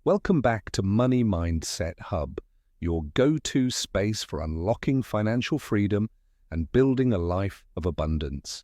Welcome back to Money Mindset Hub, your go-to space for unlocking financial freedom and building a life of abundance.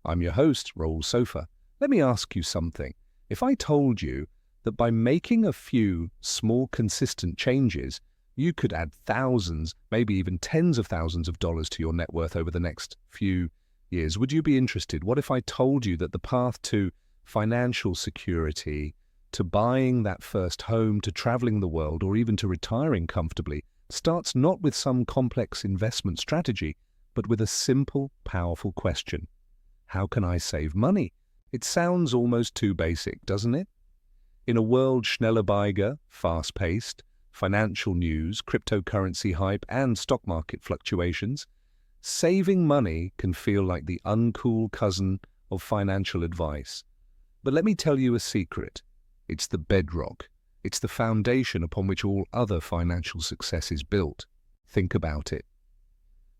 I'm your host, Raul Sofa. Let me ask you something. If I told you that by making a few small, consistent changes, you could add thousands, maybe even tens of thousands of dollars to your net worth over the next few years, would you be interested? What if I told you that the path to financial security, to buying that first home, to traveling the world, or even to retiring comfortably, starts not with some complex investment strategy, but with a simple, powerful question? How can I save money? It sounds almost too basic, doesn't it? In a world schnellerbeiger, fast-paced, financial news, cryptocurrency hype, and stock market fluctuations, saving money can feel like the uncool cousin of financial advice. But let me tell you a secret. It's the bedrock. It's the foundation upon which all other financial success is built. Think about it.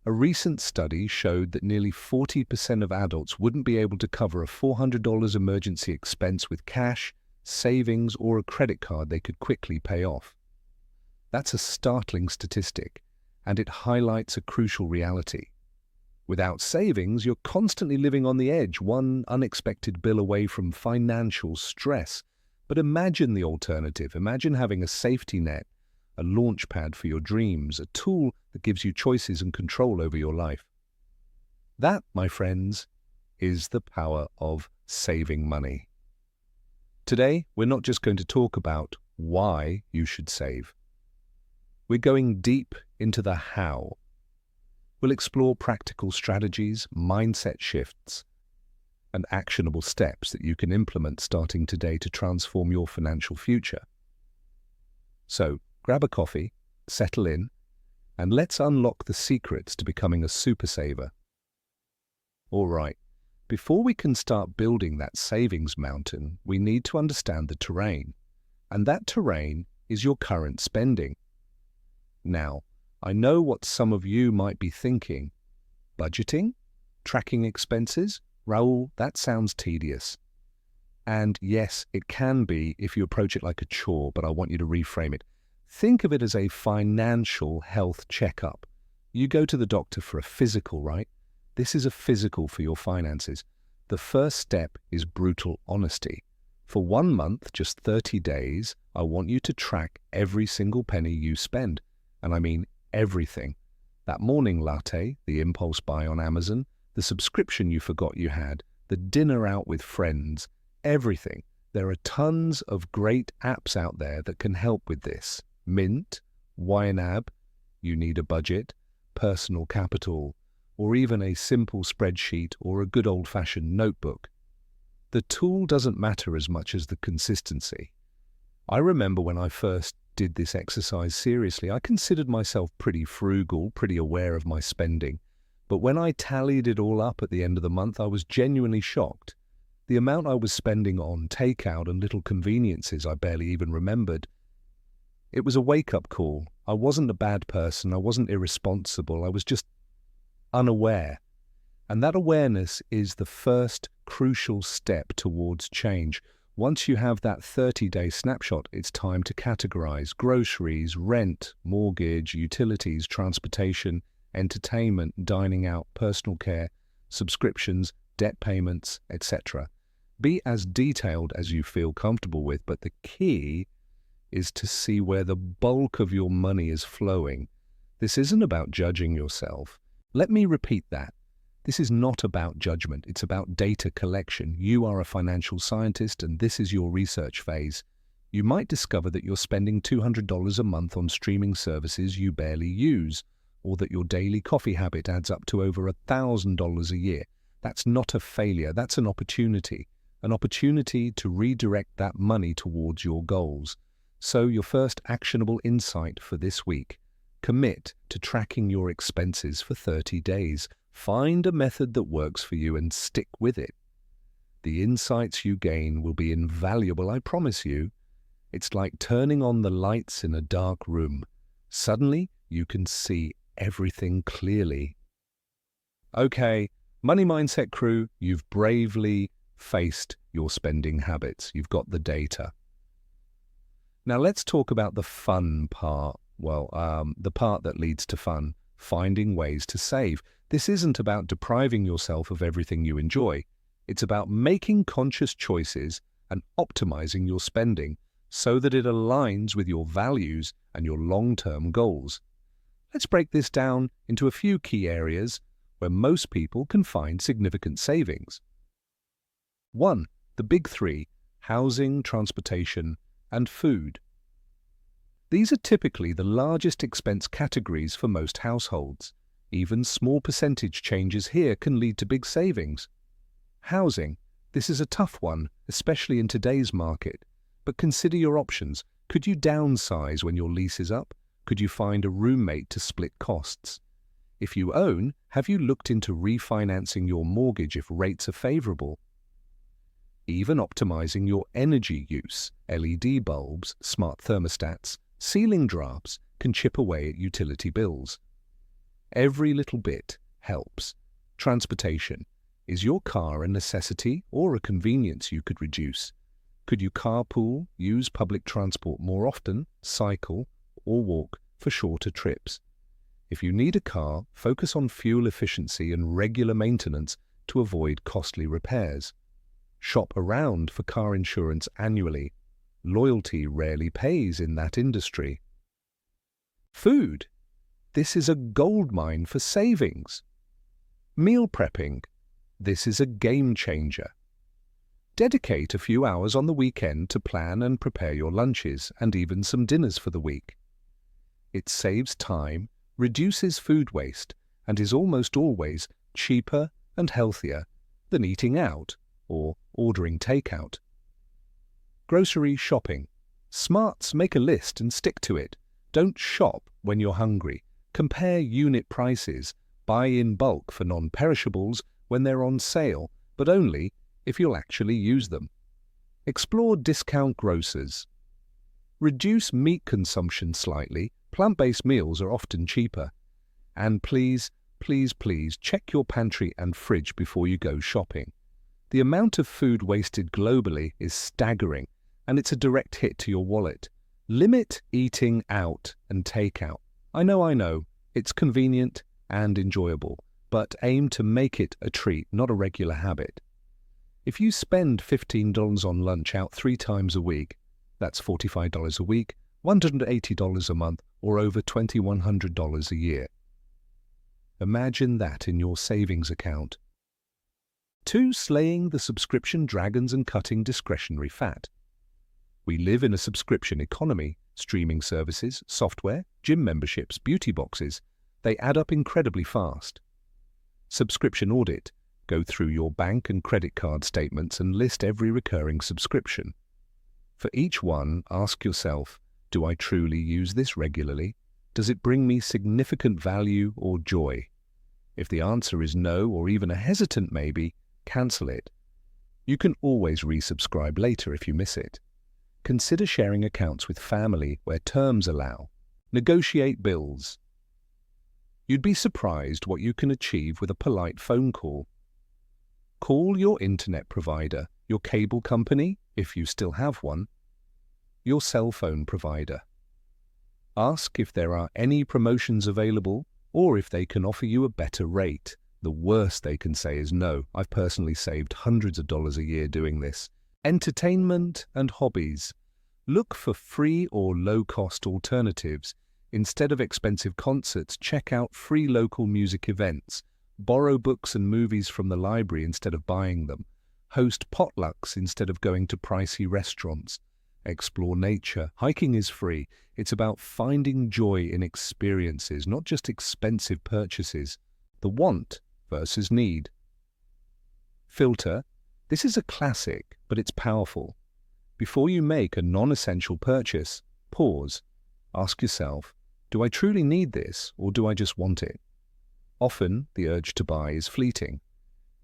A recent study showed that nearly 40% of adults wouldn't be able to cover a $400 emergency expense with cash, savings, or a credit card they could quickly pay off. That's a startling statistic, and it highlights a crucial reality. Without savings, you're constantly living on the edge, one unexpected bill away from financial stress. But imagine the alternative. Imagine having a safety net, a launch pad for your dreams, a tool that gives you choices and control over your life. That, my friends, is the power of saving money. Today, we're not just going to talk about why you should save. We're going deep into the how. We'll explore practical strategies, mindset shifts, and actionable steps that you can implement starting today to transform your financial future. So, grab a coffee, settle in, and let's unlock the secrets to becoming a super saver. All right, before we can start building that savings mountain, we need to understand the terrain. And that terrain is your current spending. Now, I know what some of you might be thinking. Budgeting? Tracking expenses? Raul, that sounds tedious. And yes, it can be if you approach it like a chore, but I want you to reframe it. Think of it as a financial health checkup. You go to the doctor for a physical, right? This is a physical for your finances. The first step is brutal honesty. For 1 month, just 30 days, I want you to track every single penny you spend. And I mean everything. That morning latte, the impulse buy on Amazon, the subscription you forgot you had, the dinner out with friends, everything. There are tons of great apps out there that can help with this. Mint, YNAB, You Need a Budget, Personal Capital, or even a simple spreadsheet or a good old-fashioned notebook. The tool doesn't matter as much as the consistency. I remember when I first did this exercise seriously, I considered myself pretty frugal, pretty aware of my spending. But when I tallied it all up at the end of the month, I was genuinely shocked. The amount I was spending on takeout and little conveniences I barely even remembered. It was a wake-up call. I wasn't a bad person. I wasn't irresponsible. I was just unaware. And that awareness is the first crucial step towards change. Once you have that 30-day snapshot, it's time to categorize groceries, rent, mortgage, utilities, transportation, entertainment, dining out, personal care, subscriptions, debt payments, etc. Be as detailed as you feel comfortable with, but the key is to see where the bulk of your money is flowing. This isn't about judging yourself. Let me repeat that. This is not about judgment. It's about data collection. You are a financial scientist, and this is your research phase. You might discover that you're spending $200 a month on streaming services you barely use, or that your daily coffee habit adds up to over $1,000 a year. That's not a failure, that's an opportunity to redirect that money towards your goals. So your first actionable insight for this week: commit to tracking your expenses for 30 days. Find a method that works for you and stick with it. The insights you gain will be invaluable, I promise you. It's like turning on the lights in a dark room. Suddenly, you can see everything clearly. Okay, Money Mindset crew, you've bravely faced your spending habits. You've got the data. Now let's talk about the fun part. The part that leads to fun, finding ways to save. This isn't about depriving yourself of everything you enjoy. It's about making conscious choices and optimizing your spending so that it aligns with your values and your long-term goals. Let's break this down into a few key areas where most people can find significant savings. 1. The big three: housing, transportation, and food. These are typically the largest expense categories for most households. Even small percentage changes here can lead to big savings. Housing. This is a tough one, especially in today's market. But consider your options. Could you downsize when your lease is up? Could you find a roommate to split costs? If you own, have you looked into refinancing your mortgage if rates are favorable? Even optimizing your energy use, LED bulbs, smart thermostats, ceiling drapes can chip away at utility bills. Every little bit helps. Transportation. Is your car a necessity or a convenience you could reduce? Could you carpool, use public transport more often, cycle, or walk for shorter trips? If you need a car, focus on fuel efficiency and regular maintenance to avoid costly repairs. Shop around for car insurance annually. Loyalty rarely pays in that industry. Food. This is a goldmine for savings. Meal prepping. This is a game changer. Dedicate a few hours on the weekend to plan and prepare your lunches and even some dinners for the week. It saves time, reduces food waste, and is almost always cheaper and healthier than eating out or ordering takeout. Grocery shopping. Smarts make a list and stick to it. Don't shop when you're hungry. Compare unit prices. Buy in bulk for non-perishables when they're on sale, but only if you'll actually use them. Explore discount grocers. Reduce meat consumption slightly. Plant-based meals are often cheaper. And please check your pantry and fridge before you go shopping. The amount of food wasted globally is staggering, and it's a direct hit to your wallet. Limit eating out and takeout. I know, it's convenient and enjoyable, but aim to make it a treat, not a regular habit. If you spend $15 on lunch out 3 times a week, that's $45 a week, $180 a month, or over $2,100 a year. Imagine that in your savings account. 2. Slaying the subscription dragons and cutting discretionary fat. We live in a subscription economy. Streaming services, software, gym memberships, beauty boxes, they add up incredibly fast. Subscription audit. Go through your bank and credit card statements and list every recurring subscription. For each one, ask yourself, do I truly use this regularly? Does it bring me significant value or joy? If the answer is no, or even a hesitant maybe, cancel it. You can always resubscribe later if you miss it. Consider sharing accounts with family where terms allow. Negotiate bills. You'd be surprised what you can achieve with a polite phone call. Call your internet provider, your cable company, if you still have one, your cell phone provider. Ask if there are any promotions available or if they can offer you a better rate. The worst they can say is no. I've personally saved hundreds of dollars a year doing this. Entertainment and hobbies. Look for free or low-cost alternatives. Instead of expensive concerts, check out free local music events. Borrow books and movies from the library instead of buying them. Host potlucks instead of going to pricey restaurants. Explore nature. Hiking is free. It's about finding joy in experiences, not just expensive purchases. The want versus need. Filter. This is a classic, but it's powerful. Before you make a non-essential purchase, pause. Ask yourself, do I truly need this or do I just want it? Often, the urge to buy is fleeting.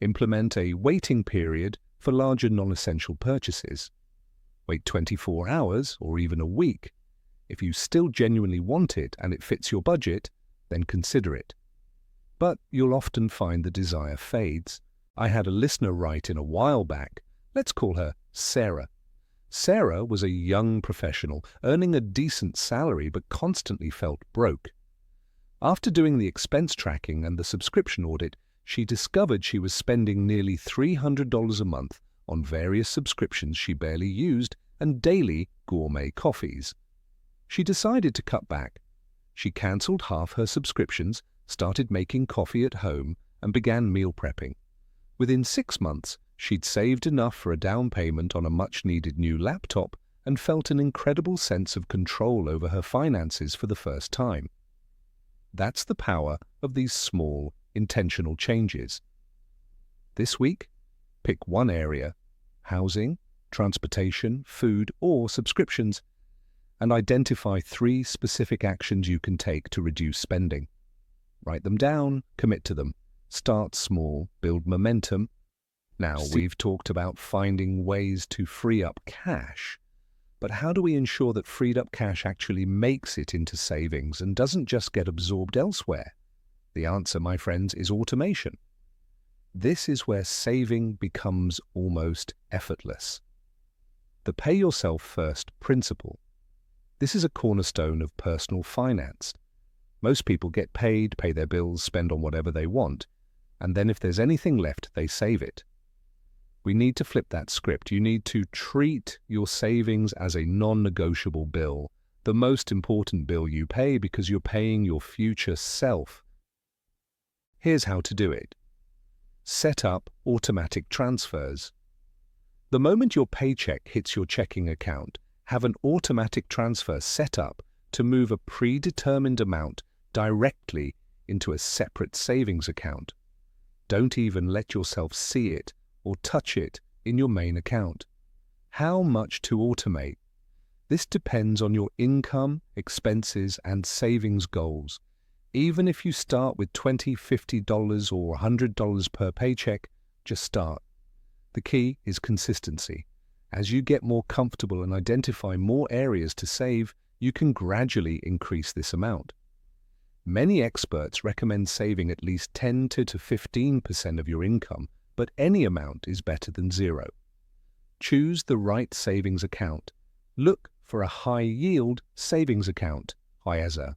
Implement a waiting period for larger non-essential purchases. Wait 24 hours or even a week. If you still genuinely want it and it fits your budget, then consider it. But you'll often find the desire fades. I had a listener write in a while back. Let's call her Sarah. Sarah was a young professional, earning a decent salary but constantly felt broke. After doing the expense tracking and the subscription audit, she discovered she was spending nearly $300 a month on various subscriptions she barely used and daily gourmet coffees. She decided to cut back. She cancelled half her subscriptions, started making coffee at home, and began meal prepping. Within 6 months, she'd saved enough for a down payment on a much-needed new laptop and felt an incredible sense of control over her finances for the first time. That's the power of these small, intentional changes. This week, pick one area: housing, transportation, food, or subscriptions, and identify 3 specific actions you can take to reduce spending. Write them down, commit to them. Start small, build momentum. Now, we've talked about finding ways to free up cash, but how do we ensure that freed up cash actually makes it into savings and doesn't just get absorbed elsewhere? The answer, my friends, is automation. This is where saving becomes almost effortless. The pay yourself first principle. This is a cornerstone of personal finance. Most people get paid, pay their bills, spend on whatever they want, and then if there's anything left, they save it. We need to flip that script. You need to treat your savings as a non-negotiable bill, the most important bill you pay because you're paying your future self. Here's how to do it. Set up automatic transfers. The moment your paycheck hits your checking account, have an automatic transfer set up to move a predetermined amount directly into a separate savings account. Don't even let yourself see it or touch it in your main account. How much to automate? This depends on your income, expenses, and savings goals. Even if you start with $20, $50, or $100 per paycheck, just start. The key is consistency. As you get more comfortable and identify more areas to save, you can gradually increase this amount. Many experts recommend saving at least 10 to 15% of your income, but any amount is better than zero. Choose the right savings account. Look for a high-yield savings account, HISA.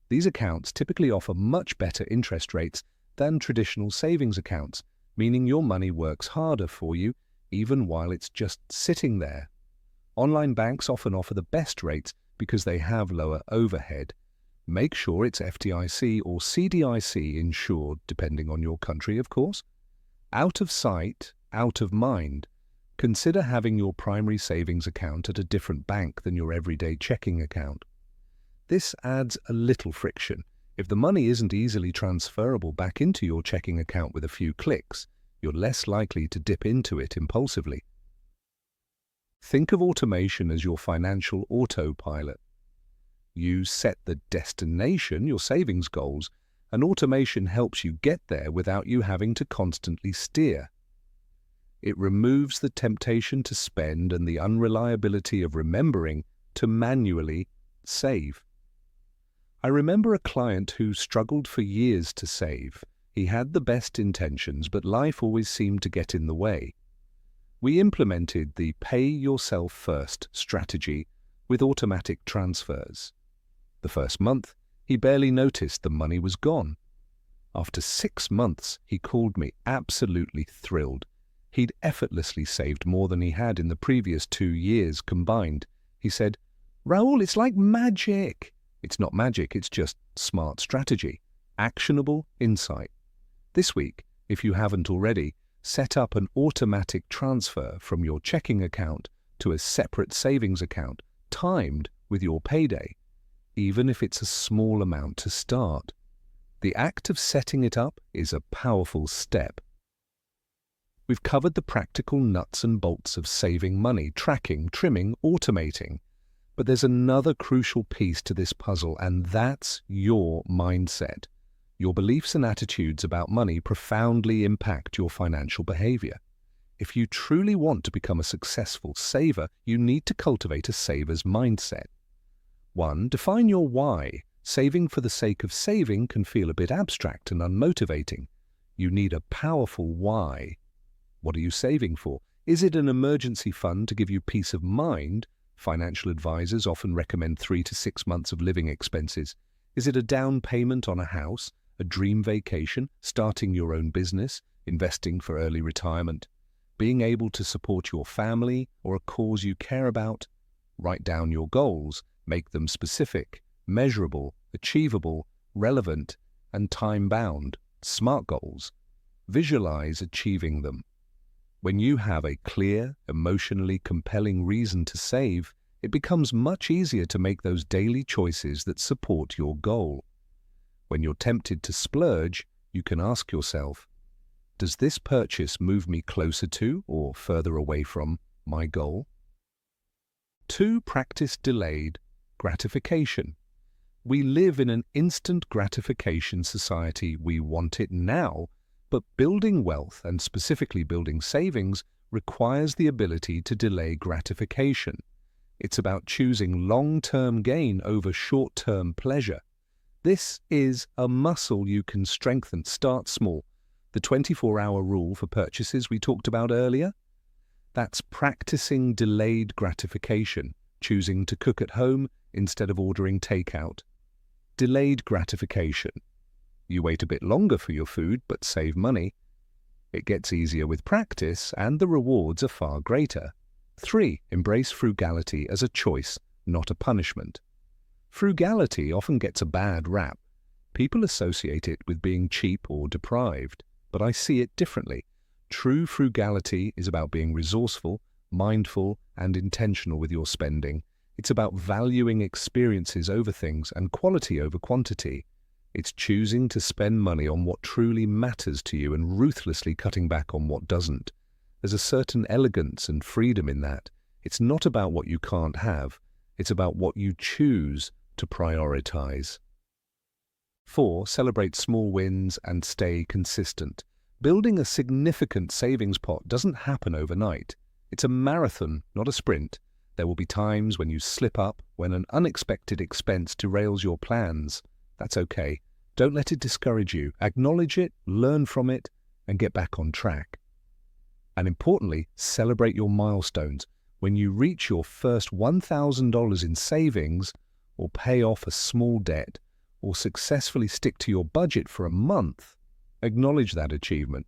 These accounts typically offer much better interest rates than traditional savings accounts, meaning your money works harder for you even while it's just sitting there. Online banks often offer the best rates because they have lower overhead. Make sure it's FDIC or CDIC insured, depending on your country, of course. Out of sight, out of mind. Consider having your primary savings account at a different bank than your everyday checking account. This adds a little friction. If the money isn't easily transferable back into your checking account with a few clicks, you're less likely to dip into it impulsively. Think of automation as your financial autopilot. You set the destination, your savings goals, and automation helps you get there without you having to constantly steer. It removes the temptation to spend and the unreliability of remembering to manually save. I remember a client who struggled for years to save. He had the best intentions, but life always seemed to get in the way. We implemented the pay yourself first strategy with automatic transfers. The first month, he barely noticed the money was gone. After 6 months, he called me absolutely thrilled. He'd effortlessly saved more than he had in the previous 2 years combined. He said, "Raul, it's like magic." It's not magic, it's just smart strategy, actionable insight. This week, if you haven't already, set up an automatic transfer from your checking account to a separate savings account, timed with your payday, even if it's a small amount to start. The act of setting it up is a powerful step. We've covered the practical nuts and bolts of saving money, tracking, trimming, automating. But there's another crucial piece to this puzzle, and that's your mindset. Your beliefs and attitudes about money profoundly impact your financial behavior. If you truly want to become a successful saver, you need to cultivate a saver's mindset. 1. Define your why. Saving for the sake of saving can feel a bit abstract and unmotivating. You need a powerful why. What are you saving for? Is it an emergency fund to give you peace of mind? Financial advisors often recommend 3 to 6 months of living expenses. Is it a down payment on a house, a dream vacation, starting your own business, investing for early retirement, being able to support your family or a cause you care about? Write down your goals, make them specific, measurable, achievable, relevant, and time-bound, SMART goals. Visualize achieving them. When you have a clear, emotionally compelling reason to save, it becomes much easier to make those daily choices that support your goal. When you're tempted to splurge, you can ask yourself, does this purchase move me closer to or further away from my goal? 2. Practice delayed gratification. We live in an instant gratification society. We want it now, but building wealth, and specifically building savings, requires the ability to delay gratification. It's about choosing long-term gain over short-term pleasure. This is a muscle you can strengthen. Start small. The 24-hour rule for purchases we talked about earlier? That's practicing delayed gratification, choosing to cook at home instead of ordering takeout. Delayed gratification. You wait a bit longer for your food, but save money. It gets easier with practice, and the rewards are far greater. 3. Embrace frugality as a choice, not a punishment. Frugality often gets a bad rap. People associate it with being cheap or deprived, but I see it differently. True frugality is about being resourceful, mindful, and intentional with your spending. It's about valuing experiences over things and quality over quantity. It's choosing to spend money on what truly matters to you and ruthlessly cutting back on what doesn't. There's a certain elegance and freedom in that. It's not about what you can't have. It's about what you choose to prioritize. 4. Celebrate small wins and stay consistent. Building a significant savings pot doesn't happen overnight. It's a marathon, not a sprint. There will be times when you slip up, when an unexpected expense derails your plans. That's okay. Don't let it discourage you. Acknowledge it, learn from it, and get back on track. And importantly, celebrate your milestones. When you reach your first $1,000 in savings, or pay off a small debt, or successfully stick to your budget for a month, acknowledge that achievement.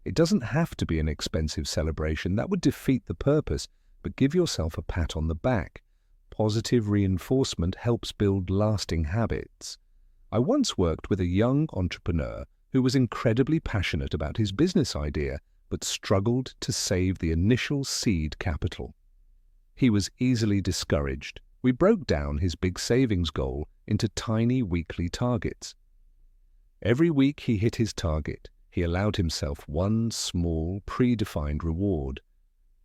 It doesn't have to be an expensive celebration. That would defeat the purpose, but give yourself a pat on the back. Positive reinforcement helps build lasting habits. I once worked with a young entrepreneur who was incredibly passionate about his business idea, but struggled to save the initial seed capital. He was easily discouraged. We broke down his big savings goal into tiny weekly targets. Every week he hit his target, he allowed himself one small, predefined reward,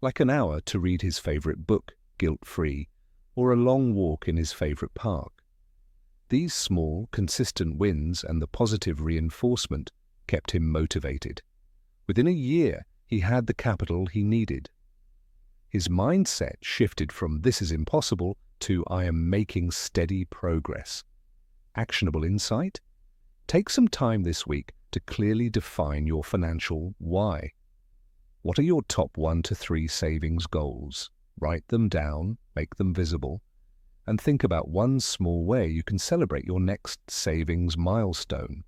like an hour to read his favorite book, guilt-free, or a long walk in his favorite park. These small, consistent wins and the positive reinforcement kept him motivated. Within a year, he had the capital he needed. His mindset shifted from "this is impossible" to "I am making steady progress." Actionable insight? Take some time this week to clearly define your financial why. What are your top 1 to 3 savings goals? Write them down, make them visible, and think about one small way you can celebrate your next savings milestone.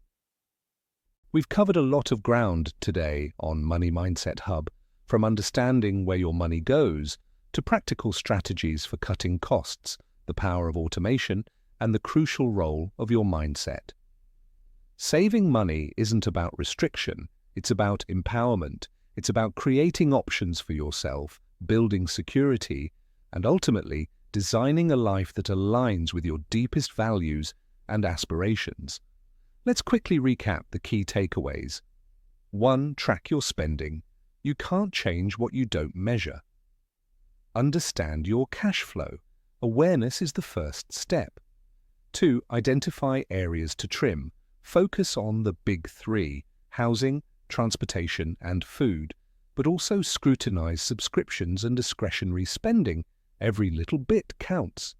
We've covered a lot of ground today on Money Mindset Hub, from understanding where your money goes to practical strategies for cutting costs, the power of automation, and the crucial role of your mindset. Saving money isn't about restriction, it's about empowerment. It's about creating options for yourself, building security, and ultimately designing a life that aligns with your deepest values and aspirations. Let's quickly recap the key takeaways. 1. Track your spending. You can't change what you don't measure. Understand your cash flow. Awareness is the first step. 2. Identify areas to trim. Focus on the big 3, housing, transportation, and food, but also scrutinize subscriptions and discretionary spending. Every little bit counts.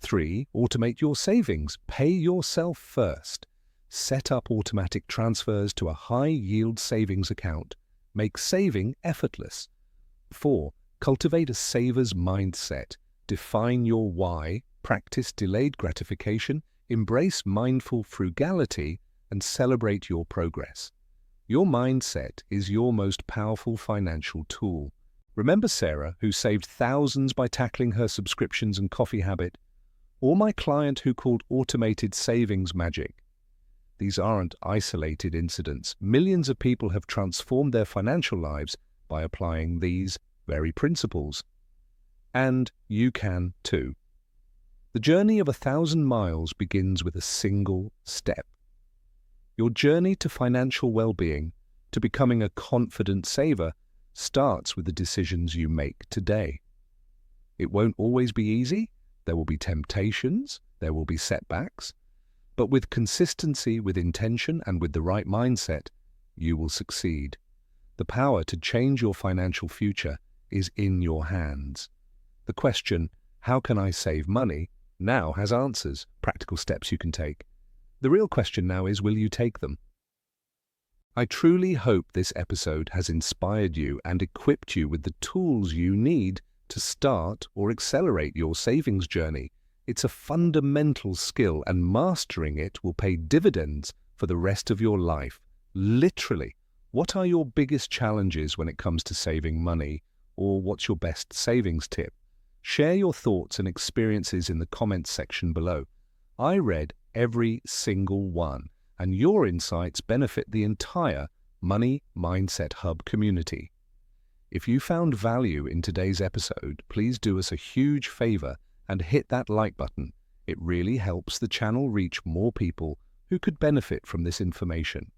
3. Automate your savings. Pay yourself first. Set up automatic transfers to a high-yield savings account. Make saving effortless. 4. Cultivate a saver's mindset. Define your why, practice delayed gratification, embrace mindful frugality, and celebrate your progress. Your mindset is your most powerful financial tool. Remember Sarah, who saved thousands by tackling her subscriptions and coffee habit? Or my client who called automated savings magic? These aren't isolated incidents. Millions of people have transformed their financial lives by applying these very principles. And you can too. The journey of 1,000 miles begins with a single step. Your journey to financial well-being, to becoming a confident saver, starts with the decisions you make today. It won't always be easy. There will be temptations, there will be setbacks, but with consistency, with intention, and with the right mindset, you will succeed. The power to change your financial future is in your hands. The question, how can I save money, now has answers, practical steps you can take. The real question now is, will you take them? I truly hope this episode has inspired you and equipped you with the tools you need to start or accelerate your savings journey. It's a fundamental skill, and mastering it will pay dividends for the rest of your life. Literally, what are your biggest challenges when it comes to saving money? Or what's your best savings tip? Share your thoughts and experiences in the comments section below. I read every single one, and your insights benefit the entire Money Mindset Hub community. If you found value in today's episode, please do us a huge favor and hit that like button. It really helps the channel reach more people who could benefit from this information.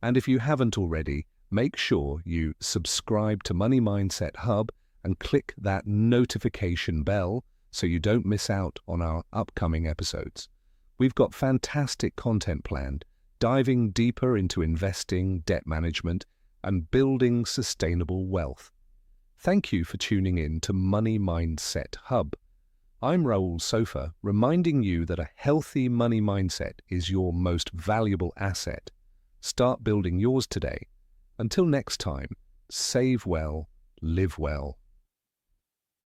And if you haven't already, make sure you subscribe to Money Mindset Hub and click that notification bell so you don't miss out on our upcoming episodes. We've got fantastic content planned, diving deeper into investing, debt management, and building sustainable wealth. Thank you for tuning in to Money Mindset Hub. I'm Raul Sofa, reminding you that a healthy money mindset is your most valuable asset. Start building yours today. Until next time, save well, live well.